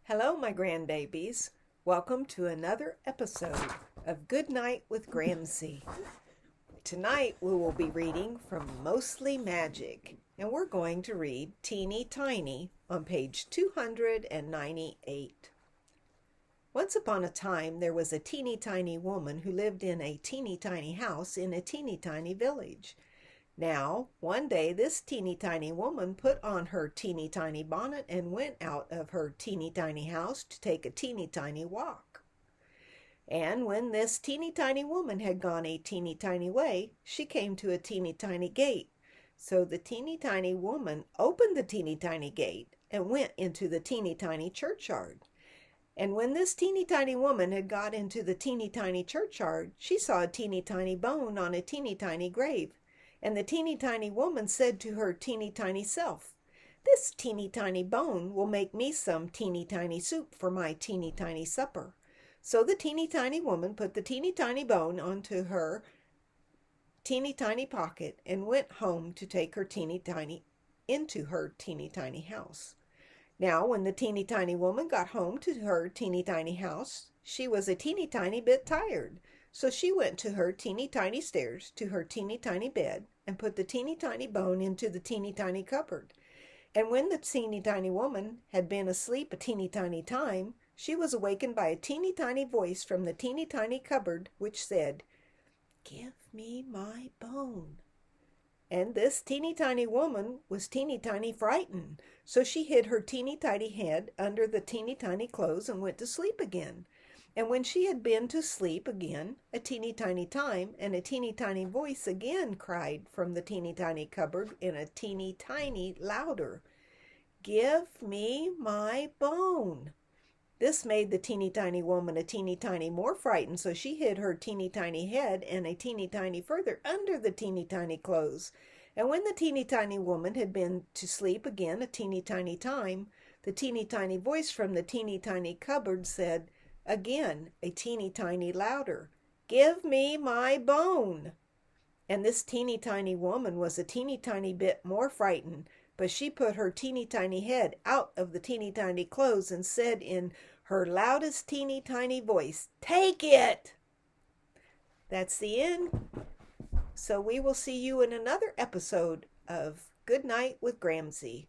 Hello, my grandbabies. Welcome to another episode of Good Night with Gramsci. Tonight we will be reading from Mostly Magic, and we're going to read Teeny Tiny on page 298. Once upon a time, there was a teeny tiny woman who lived in a teeny tiny house in a teeny tiny village. Now, one day this teeny tiny woman put on her teeny tiny bonnet and went out of her teeny tiny house to take a teeny tiny walk. And when this teeny tiny woman had gone a teeny tiny way, she came to a teeny tiny gate. So the teeny tiny woman opened the teeny tiny gate and went into the teeny tiny churchyard. And when this teeny tiny woman had got into the teeny tiny churchyard, she saw a teeny tiny bone on a teeny tiny grave. And the teeny tiny woman said to her teeny tiny self, "This teeny tiny bone will make me some teeny tiny soup for my teeny tiny supper." So the teeny tiny woman put the teeny tiny bone onto her teeny tiny pocket and went home to take her teeny tiny into her teeny tiny house. Now, when the teeny tiny woman got home to her teeny tiny house, she was a teeny tiny bit tired. So she went to her teeny tiny stairs to her teeny tiny bed and put the teeny tiny bone into the teeny tiny cupboard. And when the teeny tiny woman had been asleep a teeny tiny time, she was awakened by a teeny tiny voice from the teeny tiny cupboard which said, "Give me my bone." And this teeny tiny woman was teeny tiny frightened, so she hid her teeny tiny head under the teeny tiny clothes and went to sleep again. And when she had been to sleep again a teeny tiny time, and a teeny tiny voice again cried from the teeny tiny cupboard in a teeny tiny louder, "Give me my bone." This made the teeny tiny woman a teeny tiny more frightened, so she hid her teeny tiny head and a teeny tiny further under the teeny tiny clothes. And when the teeny tiny woman had been to sleep again a teeny tiny time, the teeny tiny voice from the teeny tiny cupboard said, again, a teeny tiny louder, "Give me my bone." And this teeny tiny woman was a teeny tiny bit more frightened, but she put her teeny tiny head out of the teeny tiny clothes and said in her loudest teeny tiny voice, "Take it!" That's the end. So we will see you in another episode of Good Night with Gramsci.